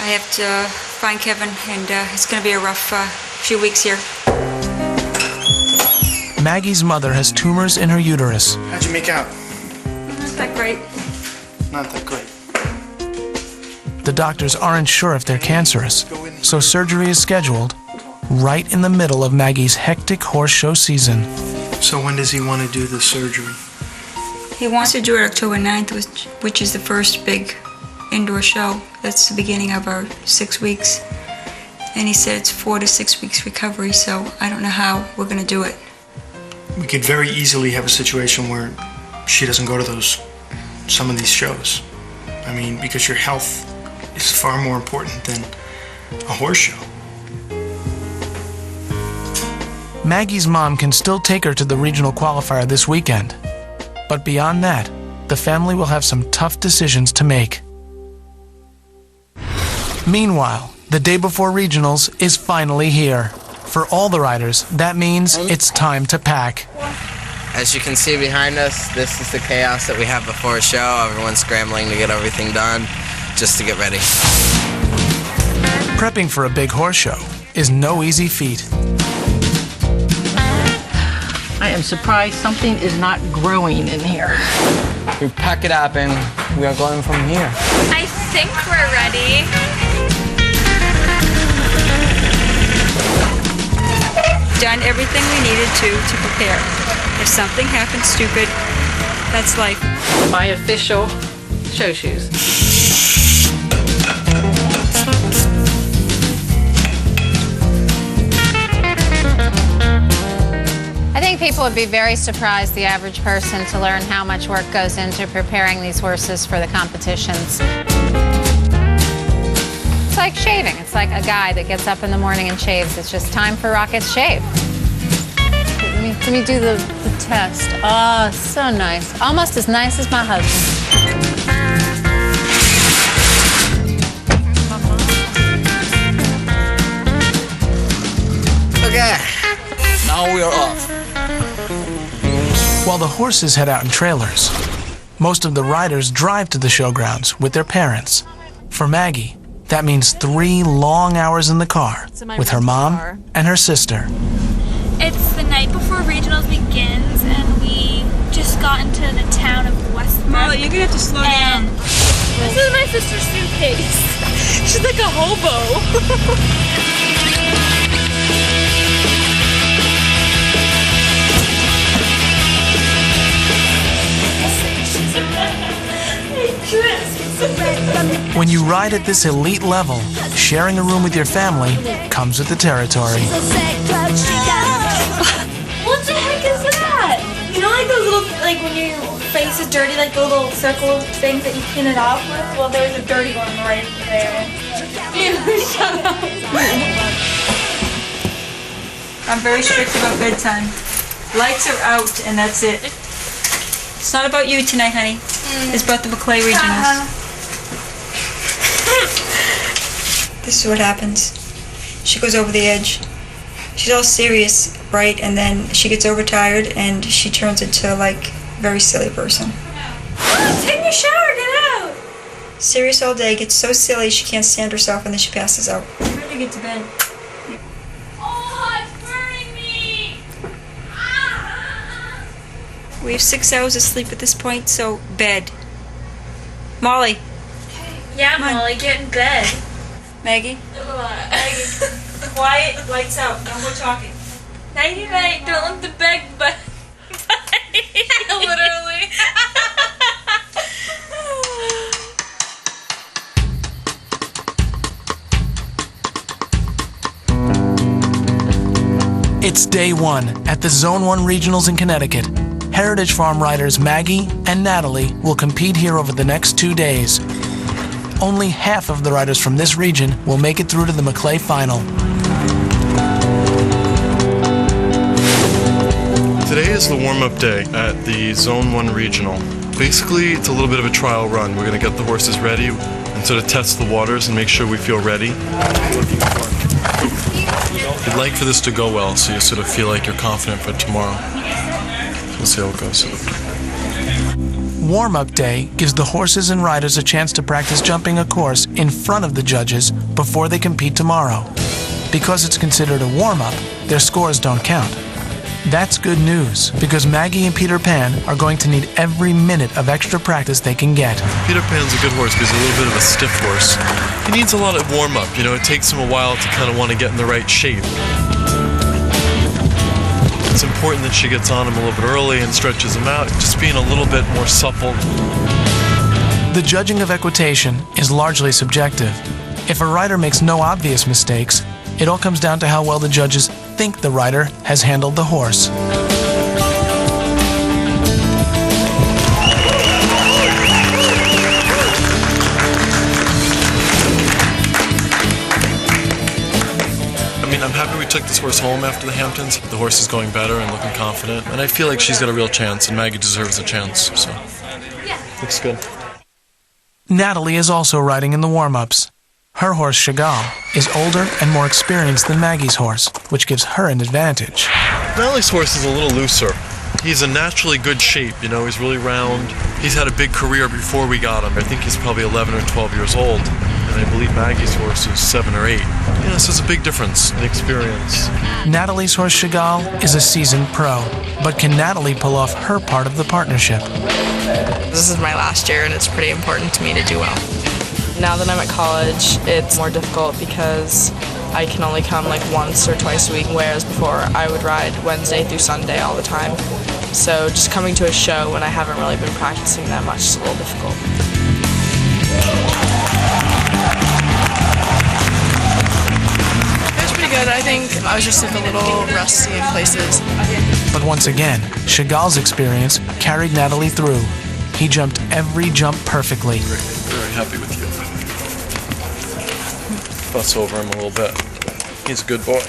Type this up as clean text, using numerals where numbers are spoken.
I have to find Kevin, and it's going to be a rough few weeks here. Maggie's mother has tumors in her uterus. How'd you make out? Not that great. Not that great. The doctors aren't sure if they're cancerous, so surgery is scheduled right in the middle of Maggie's hectic horse show season. So when does he want to do the surgery? He wants to do it October 9th, which is the first big indoor show. That's the beginning of our 6 weeks. And he said it's 4 to 6 weeks recovery, so I don't know how we're going to do it. We could very easily have a situation where she doesn't go to some of these shows. I mean, because your health is far more important than a horse show. Maggie's mom can still take her to the regional qualifier this weekend. But beyond that, the family will have some tough decisions to make. Meanwhile, the day before regionals is finally here. For all the riders, that means it's time to pack. As you can see behind us, this is the chaos that we have before a show. Everyone's scrambling to get everything done just to get ready. Prepping for a big horse show is no easy feat. I am surprised something is not growing in here. We pack it up and we are going from here. I think we're ready. Done everything we needed to prepare. If something happens stupid, that's life. My official show shoes. I think people would be very surprised, the average person, to learn how much work goes into preparing these horses for the competitions. It's like shaving. It's like a guy that gets up in the morning and shaves. It's just time for Rocket's shave. Let me do the test. Oh, so nice. Almost as nice as my husband. Okay, now we are off. While the horses head out in trailers, most of the riders drive to the showgrounds with their parents. For Maggie, that means 3 long hours in the car with her mom and her sister. It's the night before regionals begins, and we just got into the town of Westbrook. Molly, you're gonna have to slow down. This is my sister's suitcase. She's like a hobo. When you ride at this elite level, sharing a room with your family comes with the territory. What the heck is that? You know, like those little, like when your face is dirty, like the little circle things that you pin it off with? Well, there's a dirty one right there. Ew, shut up. I'm very strict about bedtime. Lights are out, and that's it. It's not about you tonight, honey. It's about the Maclay regionals. This is what happens. She goes over the edge. She's all serious, right? And then she gets overtired and she turns into like a very silly person. Take a shower, get out! Serious all day, gets so silly she can't stand herself, and then she passes out. I'm ready to get to bed. Oh, it's burning me! Ah! We have 6 hours of sleep at this point, so bed. Molly. Yeah, Molly, get in bed. Maggie. Maggie. Quiet, lights out, no more talking. Nighty night, don't let the bed bite. Literally. It's day 1 at the Zone 1 Regionals in Connecticut. Heritage Farm riders Maggie and Natalie will compete here over the next 2 days. Only half of the riders from this region will make it through to the Maclay final. Today is the warm-up day at the Zone 1 Regional. Basically, it's a little bit of a trial run. We're going to get the horses ready and sort of test the waters and make sure we feel ready. We'd like for this to go well, so you sort of feel like you're confident for tomorrow. We'll see how it goes. Warm-up day gives the horses and riders a chance to practice jumping a course in front of the judges before they compete tomorrow. Because it's considered a warm-up, their scores don't count. That's good news, because Maggie and Peter Pan are going to need every minute of extra practice they can get. Peter Pan's a good horse, but he's a little bit of a stiff horse. He needs a lot of warm-up. You know, it takes him a while to kind of want to get in the right shape. It's important that she gets on him a little bit early and stretches him out, just being a little bit more supple. The judging of equitation is largely subjective. If a rider makes no obvious mistakes, it all comes down to how well the judges think the rider has handled the horse. I'm happy we took this horse home after the Hamptons. The horse is going better and looking confident, and I feel like she's got a real chance, and Maggie deserves a chance, so looks good. Natalie is also riding in the warm-ups. Her horse, Chagall, is older and more experienced than Maggie's horse, which gives her an advantage. Natalie's horse is a little looser. He's in naturally good shape, you know, he's really round. He's had a big career before we got him. I think he's probably 11 or 12 years old. And I believe Maggie's horse is 7 or 8. You know, so it's a big difference in experience. Natalie's horse, Chagall, is a seasoned pro. But can Natalie pull off her part of the partnership? This is my last year, and it's pretty important to me to do well. Now that I'm at college, it's more difficult because I can only come like once or twice a week, whereas before I would ride Wednesday through Sunday all the time. So just coming to a show when I haven't really been practicing that much is a little difficult. It was pretty good. I think I was just like a little rusty in places. But once again, Chagall's experience carried Natalie through. He jumped every jump perfectly. Very happy with you. Fuss over him a little bit. He's a good boy.